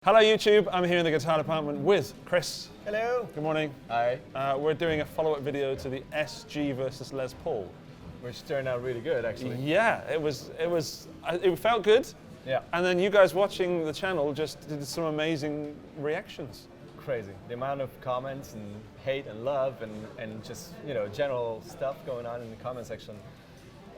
Hello YouTube, I'm here in the guitar department with Chris. Hello. Good morning. Hi. We're doing a follow-up video to the SG versus Les Paul. Which turned out really good, actually. Yeah, it felt good. Yeah. And then you guys watching the channel just did some amazing reactions. Crazy. The amount of comments and hate and love and just, you know, general stuff going on in the comment section.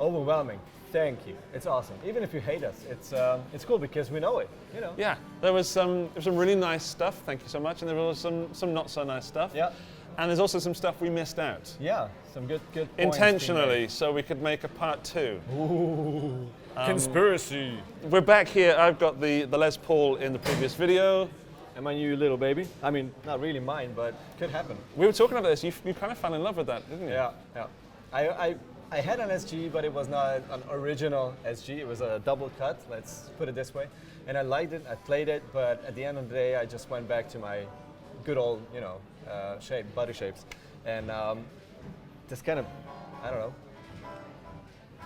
Overwhelming. Thank you. It's awesome. Even if you hate us, it's cool because we know it, you know. Yeah, there was some really nice stuff, thank you so much, and there was some not so nice stuff. Yeah. And there's also some stuff we missed out. Yeah, some good points. Intentionally, so we could make a part 2. Ooh. Conspiracy. We're back here. I've got the Les Paul in the previous video. Am I you little baby? I mean, not really mine, but could happen. We were talking about this. You kind of fell in love with that, didn't you? Yeah, yeah. I had an SG, but it was not an original SG. It was a double cut, let's put it this way. And I liked it, I played it, but at the end of the day, I just went back to my good old, you know, body shapes. And this kind of, I don't know,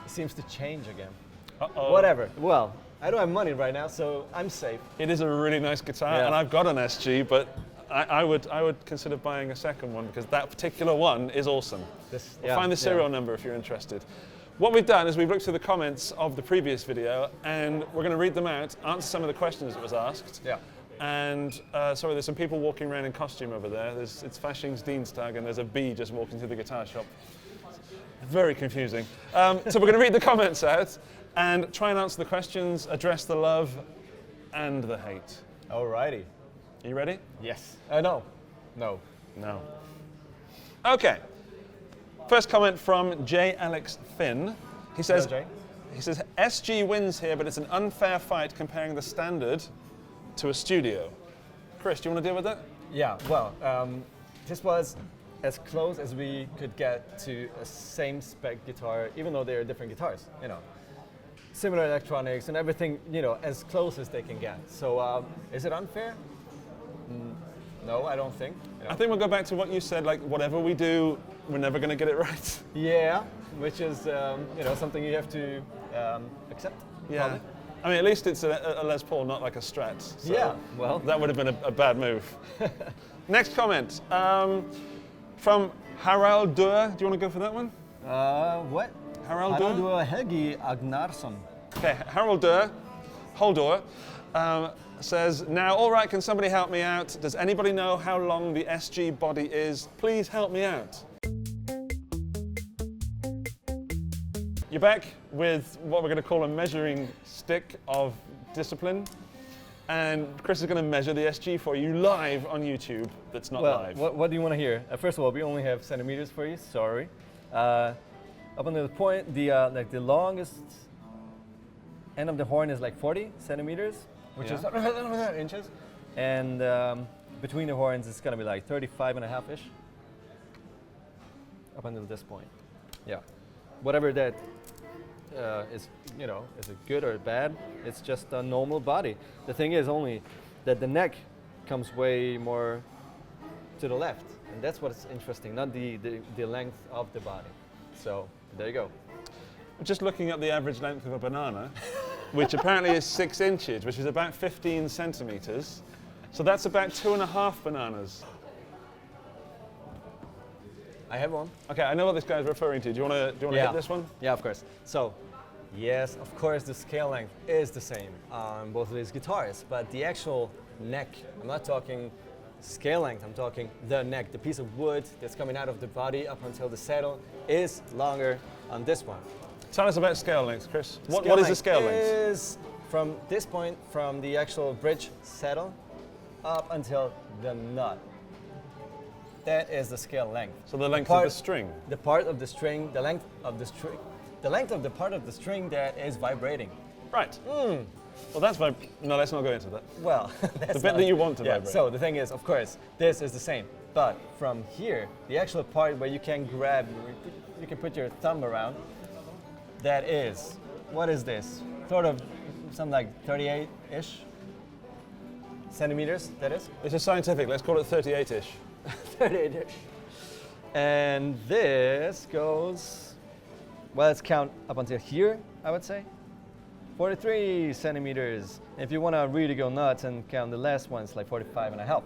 it seems to change again. Uh-oh. Whatever. Well, I don't have money right now, so I'm safe. It is a really nice guitar, Yeah. and I've got an SG, but I would consider buying a second one because that particular one is awesome. Find the serial number if you're interested. What we've done is we've looked through the comments of the previous video and we're going to read them out, answer some of the questions that was asked. Yeah. And sorry, there's some people walking around in costume over there. It's Faschingsdienstag and there's a bee just walking through the guitar shop. Very confusing. So we're going to read the comments out and try and answer the questions, address the love and the hate. Alrighty. Are you ready? Yes. No. No. No. Okay. First comment from J. Alex Finn. He says, Hello, Jay. he says, SG wins here, but it's an unfair fight comparing the standard to a studio. Chris, do you want to deal with that? Yeah, well, this was as close as we could get to a same spec guitar, even though they're different guitars, you know. Similar electronics and everything, you know, as close as they can get. So is it unfair? No, I don't think. You know. I think we'll go back to what you said, like whatever we do, we're never going to get it right. Yeah, which is, you know, something you have to accept. Yeah. Probably. I mean, at least it's a Les Paul, not like a Strat. So yeah, well. That would have been a bad move. Next comment from Harald Deur. Do you want to go for that one? What? Harald Deur? Harald Deur Helgi Agnarsson. Okay, Harald Deur, Holdor, says, now, all right, can somebody help me out? Does anybody know how long the SG body is? Please help me out. You're back with what we're going to call a measuring stick of discipline. And Chris is going to measure the SG for you live on YouTube. That's not live. What do you want to hear? First of all, we only have centimeters for you. Sorry. Up until the point, like the longest end of the horn is like 40 centimeters, which is inches. And between the horns, it's going to be like 35.5-ish. Up until this point. Yeah. Whatever that is, you know, is it good or bad? It's just a normal body. The thing is only that the neck comes way more to the left. And that's what's interesting, not the length of the body. So there you go. Just looking at the average length of a banana, which apparently is 6 inches, which is about 15 centimeters. So that's about 2.5 bananas. I have one. Okay, I know what this guy's referring to. Do you want to hit this one? Yeah, of course. So, yes, of course, the scale length is the same on both of these guitars, but the actual neck, I'm not talking scale length, I'm talking the neck, the piece of wood that's coming out of the body up until the saddle is longer on this one. Tell us about scale length, Chris. What is the scale length? Is from this point, from the actual bridge saddle up until the nut. That is the scale length. So the length of the string? The part of the string, the length of the string, the length of the part of the string that is vibrating. Right. Well, that's no, let's not go into that. Well, that's the bit that you want to vibrate. So the thing is, of course, this is the same. But from here, the actual part where you can grab, you can put your thumb around, that is, what is this? Sort of something like 38-ish centimeters, that is. This is scientific. Let's call it 38-ish. 38-ish. And this goes, well, let's count up until here, I would say. 43 centimeters. If you want to really go nuts and count the last one, it's like 45 and a half.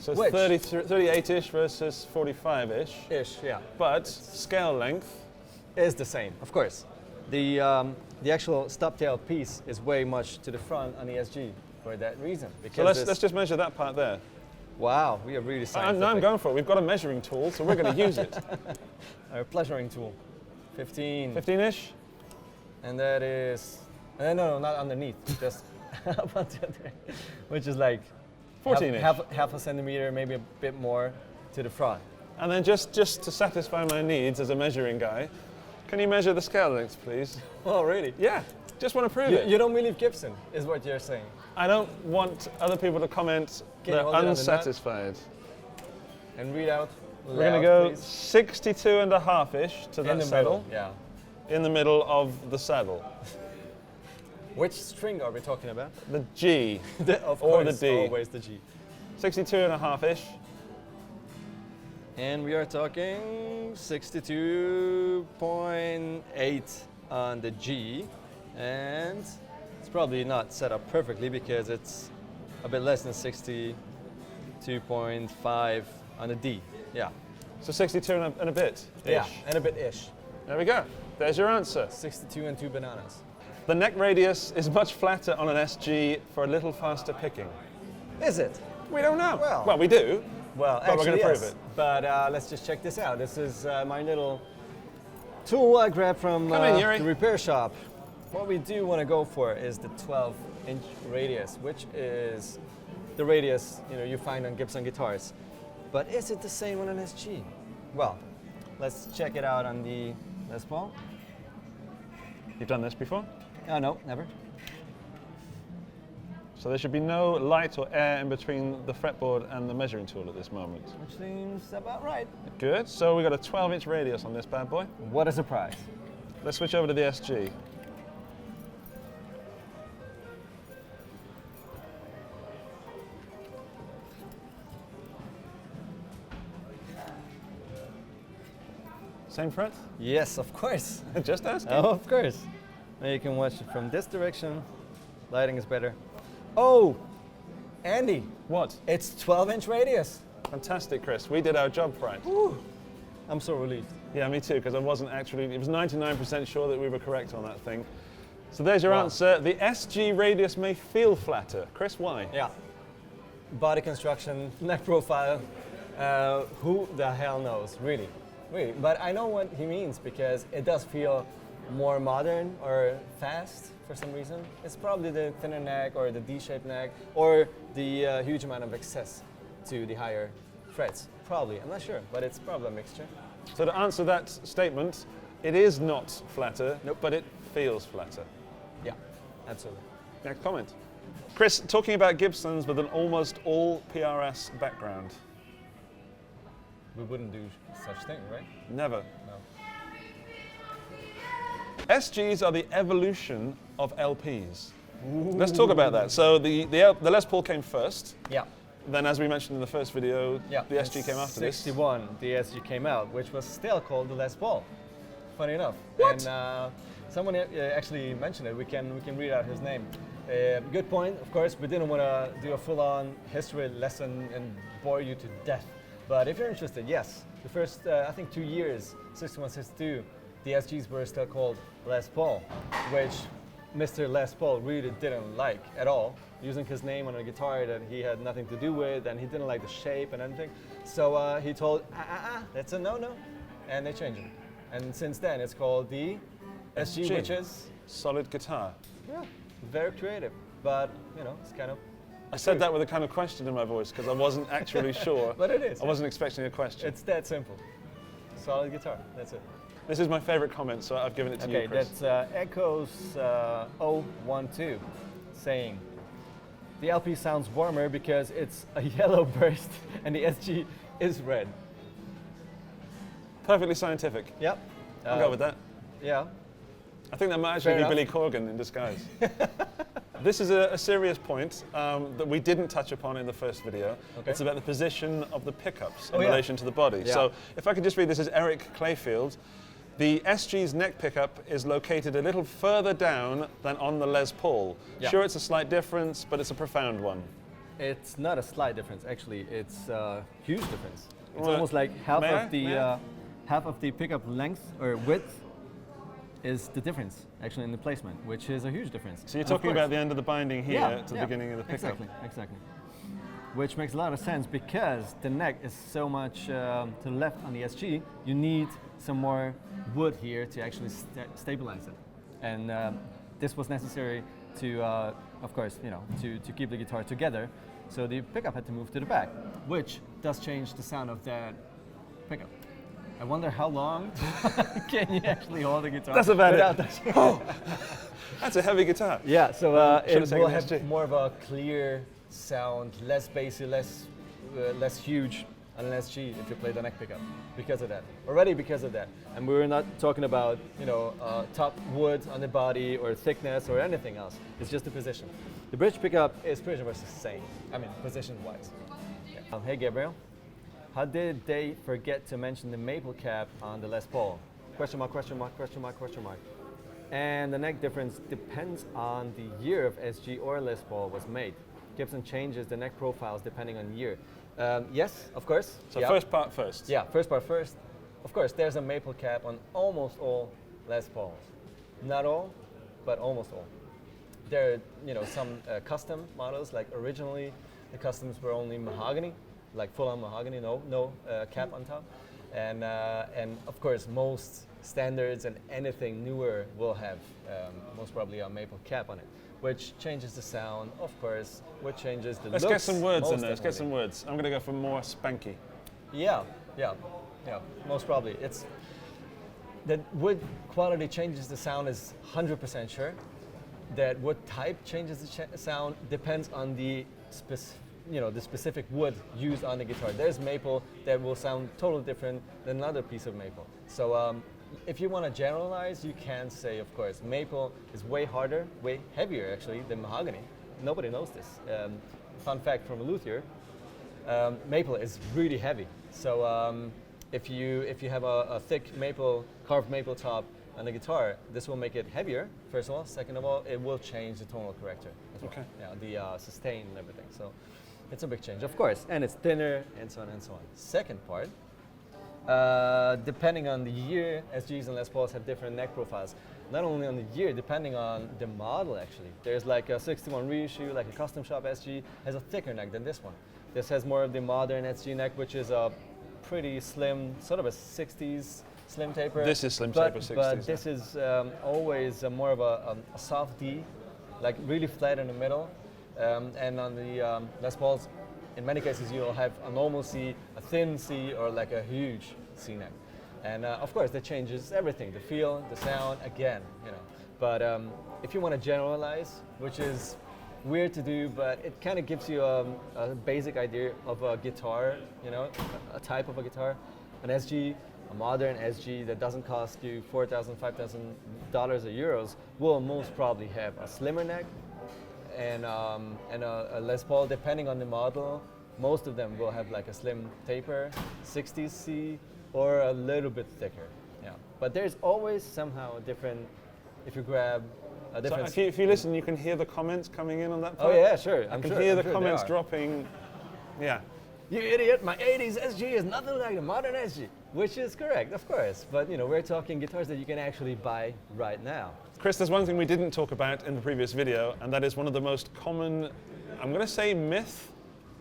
So it's 38-ish versus 45-ish. Ish, yeah. But scale length is the same, of course. The actual stubtail piece is way much to the front on the SG for that reason. So let's just measure that part there. Wow, we are really scientific. I'm going for it. We've got a measuring tool, so we're going to use it. Our pleasuring tool. 15. 15-ish? And that is, no, not underneath, just up until there, which is like 14-ish. Half a centimeter, maybe a bit more to the front. And then just to satisfy my needs as a measuring guy, can you measure the scale length, please? Oh, really? Yeah, just want to prove it. You don't believe Gibson, is what you're saying. I don't want other people to comment they're unsatisfied. And read out loud, we're going to go please. 62.5-ish to that saddle. Yeah. In the middle of the saddle. Which string are we talking about? The G. Of or course, the D. Always the G. 62.5-ish. And we are talking 62.8 on the G. And it's probably not set up perfectly because it's a bit less than 62.5 on the D. Yeah. So 62 and a bit. Yeah, and a bit-ish. There we go. There's your answer. 62 and 2 bananas. The neck radius is much flatter on an SG for a little faster picking. Is it? We don't know. Well, we do. Well, but we're going to prove yes. it. But let's just check this out. This is my little tool I grabbed from the repair shop. What we do want to go for is the 12-inch radius, which is the radius you find on Gibson guitars. But is it the same on an SG? Well, let's check it out on the Les Paul. You've done this before? Oh, no, never. So there should be no light or air in between the fretboard and the measuring tool at this moment. Which seems about right. Good. So we've got a 12-inch radius on this bad boy. What a surprise. Let's switch over to the SG. Same fret? Yes, of course. Just asking. Oh, of course. Now you can watch it from this direction. Lighting is better. Oh, Andy. What? It's 12-inch radius. Fantastic, Chris. We did our job right. Woo. I'm so relieved. Yeah, me too, because I wasn't actually, it was 99% sure that we were correct on that thing. So there's your answer. The SG radius may feel flatter. Chris, why? Yeah. Body construction, neck profile, who the hell knows, really. Really, but I know what he means because it does feel more modern or fast for some reason. It's probably the thinner neck or the D-shaped neck or the huge amount of excess to the higher frets. Probably, I'm not sure, but it's probably a mixture. So to answer that statement, it is not flatter, Nope. but it feels flatter. Yeah, absolutely. Next comment. Chris, talking about Gibsons with an almost all PRS background. We wouldn't do such thing, right? Never. No. SGs are the evolution of LPs. Ooh. Let's talk about that. So the Les Paul came first. Yeah. Then, as we mentioned in the first video, yeah. the SG came after 61, the SG came out, which was still called the Les Paul. Funny enough. What? And someone actually mentioned it. We can read out his name. Good point. Of course, we didn't want to do a full-on history lesson and bore you to death. But if you're interested, yes. The first, I think, 2 years, 61, 62, the SGs were still called Les Paul, which Mr. Les Paul really didn't like at all, using his name on a guitar that he had nothing to do with, and he didn't like the shape and everything. So he told, that's a no-no, and they changed it. And since then, it's called the SG, which is solid guitar. Yeah, very creative, but it's kind of. I said that with a kind of question in my voice because I wasn't actually sure. But it is. I wasn't expecting a question. It's that simple. Solid guitar, that's it. This is my favorite comment, so I've given it to you, Chris. Okay, that's Echoes 012 saying, the LP sounds warmer because it's a yellow burst and the SG is red. Perfectly scientific. Yep. I'll go with that. Yeah. I think that might actually be Billy Corgan in disguise. This is a serious point that we didn't touch upon in the first video. Okay. It's about the position of the pickups in relation to the body. Yeah. So if I could just read, this is Eric Clayfield. The SG's neck pickup is located a little further down than on the Les Paul. Yeah. Sure, it's a slight difference, but it's a profound one. It's not a slight difference, actually. It's a huge difference. It's Well, almost like half may I? of the May I? half of the pickup length or width is the difference actually in the placement, which is a huge difference. So you're And of talking course- about the end of the binding here to the beginning of the pickup. Exactly. Which makes a lot of sense because the neck is so much to the left on the SG. You need some more wood here to actually stabilize it, and this was necessary to, of course, to keep the guitar together. So the pickup had to move to the back, which does change the sound of that pickup. I wonder how long can you actually hold the guitar? That's about without it. Oh, that's a heavy guitar. Yeah, so Should've it taken will the have SG. more of a clear sound, less bassy, less huge on an SG if you play the neck pickup because of that. Already because of that. And we're not talking about top wood on the body or thickness or anything else. It's just the position. The bridge pickup is pretty much the same. I mean, position-wise. Yeah. Hey Gabriel, how did they forget to mention the maple cap on the Les Paul? Question mark, question mark, question mark, question mark. And the neck difference depends on the year of SG or Les Paul was made. Gibson changes the neck profiles depending on year. Yes, of course. So yeah. first part first. Yeah, first part first. Of course, there's a maple cap on almost all Les Pauls. Not all, but almost all. There are some custom models, like originally the customs were only mahogany, like full-on mahogany, no cap on top. And of course, most standards and anything newer will have most probably a maple cap on it, which changes the sound, of course, which changes the Let's looks. get some words in most there. Let's get some definitely. words. I'm going to go for more spanky. Yeah, most probably. It's that wood quality changes the sound is 100% sure. That wood type changes the sound depends on the specific wood used on the guitar. There's maple that will sound totally different than another piece of maple. So if you want to generalize, you can say, of course, maple is way harder, way heavier actually than mahogany. Nobody knows this. Fun fact from a luthier, maple is really heavy. So if you have a thick maple, carved maple top on the guitar, this will make it heavier, first of all. Second of all, it will change the tonal corrector as well. Okay. Yeah, the sustain and everything. So it's a big change, of course. And it's thinner and so on and so on. Second part, depending on the year, SGs and Les Pauls have different neck profiles. Not only on the year, depending on the model actually. There's like a 61 reissue, like a custom shop SG, has a thicker neck than this one. This has more of the modern SG neck, which is a pretty slim, sort of a 60s slim taper. This is slim taper 60s. But this is always more of a soft D, like really flat in the middle. And on the Les Pauls, in many cases you'll have a normal C, a thin C, or like a huge C neck. And of course that changes everything, the feel, the sound, again, But if you want to generalize, which is weird to do, but it kind of gives you a basic idea of a guitar, a type of a guitar. An SG, a modern SG that doesn't cost you $4,000, $5,000 or euros will most probably have a slimmer neck and a Les Paul, depending on the model. Most of them will have like a slim taper, 60s C, or a little bit thicker. Yeah, but there's always somehow a different. If you grab a different. So if you listen, you can hear the comments coming in on that part. Oh yeah, sure. I can hear the sure comments they are. dropping. Yeah. You idiot! My '80s SG is nothing like the modern SG, which is correct, of course. But we're talking guitars that you can actually buy right now. Chris, there's one thing we didn't talk about in the previous video, and that is one of the most common, I'm going to say myth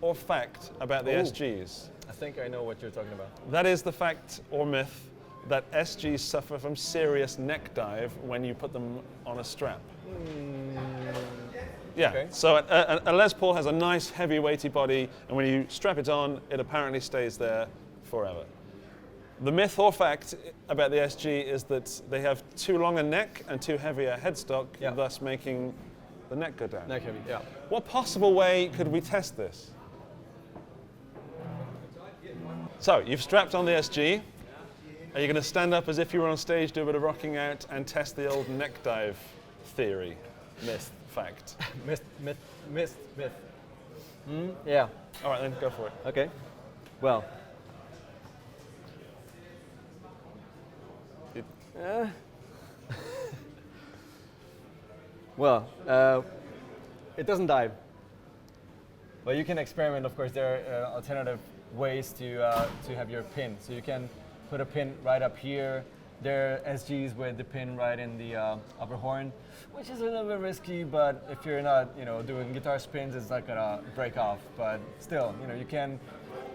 or fact about the Ooh. SGs. I think I know what you're talking about. That is the fact or myth that SGs suffer from serious neck dive when you put them on a strap. Yeah, Okay. so a Les Paul has a nice heavy weighty body, and when you strap it on, it apparently stays there forever. The myth or fact about the SG is that they have too long a neck and too heavy a headstock, Yeah. thus making the neck go down. Neck heavy, yeah. What possible way could we test this? So, you've strapped on the SG. Are you going to stand up as if you were on stage, do a bit of rocking out, and test the old neck dive theory? Myth, fact. Myth. Yeah. All right then, go for it. Okay. Well. Well, it doesn't dive. But you can experiment. Of course, there are alternative ways to have your pin. So you can put a pin right up here. There are SGs with the pin right in the upper horn, which is a little bit risky. But if you're not, doing guitar spins, it's not gonna break off. But still, you can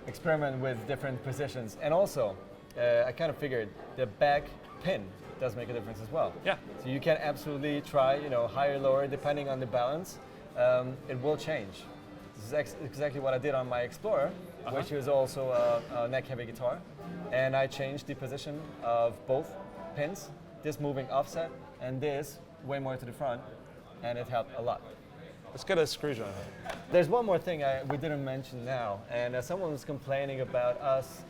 experiment with different positions. And also, I kind of figured the back pin does make a difference as well. Yeah. So you can absolutely try, higher, lower, depending on the balance. It will change. This is exactly what I did on my Explorer, which is also a neck-heavy guitar. And I changed the position of both pins, this moving offset and this way more to the front, and it helped a lot. Let's get a screwdriver. There's one more thing we didn't mention now, and someone was complaining about us.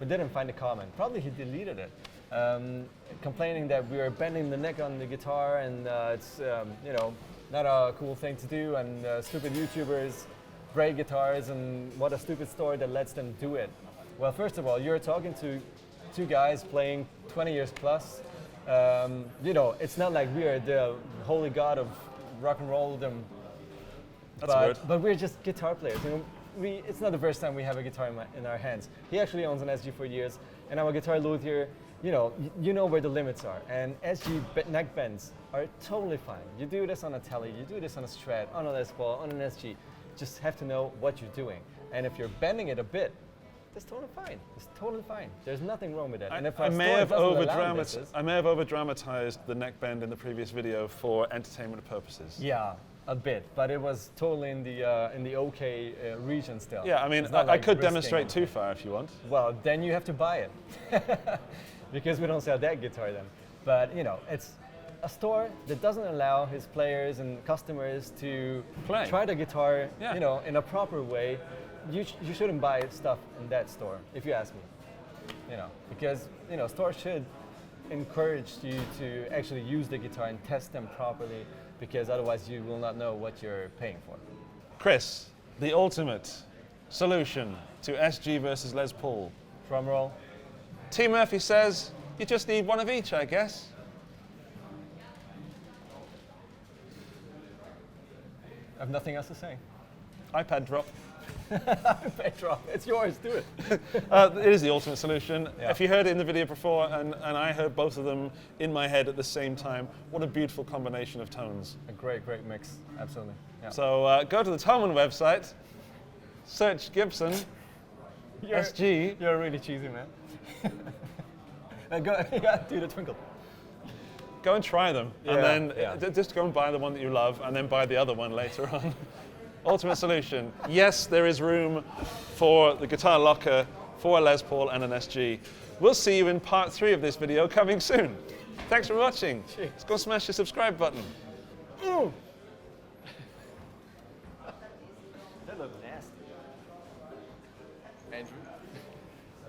We didn't find the comment. Probably he deleted it. Complaining that we were bending the neck on the guitar, and it's not a cool thing to do, and stupid YouTubers break guitars, and what a stupid story that lets them do it. Well, first of all, you're talking to two guys playing 20 years plus. It's not like we are the holy god of rock and roll. But we're just guitar players. It's not the first time we have a guitar in our hands. He actually owns an SG for years, and I'm a guitar luthier. You know where the limits are, and SG neck bends are totally fine. You do this on a Tele, you do this on a Strat, on a Les Paul, on an SG. Just have to know what you're doing, and if you're bending it a bit, that's totally fine. It's totally fine. There's nothing wrong with it. And if I may have over-dramatized the neck bend in the previous video for entertainment purposes. Yeah, a bit, but it was totally in the okay region still. Yeah, I mean, I could demonstrate too far if you want. Well, then you have to buy it. Because we don't sell that guitar then. But it's a store that doesn't allow his players and customers to try the guitar, in a proper way. You shouldn't buy stuff in that store, if you ask me. Because stores should encourage you to actually use the guitar and test them properly, because otherwise you will not know what you're paying for. Kris, the ultimate solution to SG versus Les Paul. Drum roll. T. Murphy says, you just need one of each, I guess. I have nothing else to say. iPad drop. iPad drop. It's yours, do it. It is the ultimate solution. Yeah. If you heard it in the video before, and I heard both of them in my head at the same time, what a beautiful combination of tones. A great mix, absolutely. Yeah. So go to the Thomann website, search Gibson SG. You're really cheesy, man. Go do the twinkle. Go and try them, and then just go and buy the one that you love, and then buy the other one later on. Ultimate solution. Yes, there is room for the guitar locker, for a Les Paul and an SG. We'll see you in part 3 of this video coming soon. Thanks for watching. Let's go smash the subscribe button. Ooh. That looked nasty. Andrew?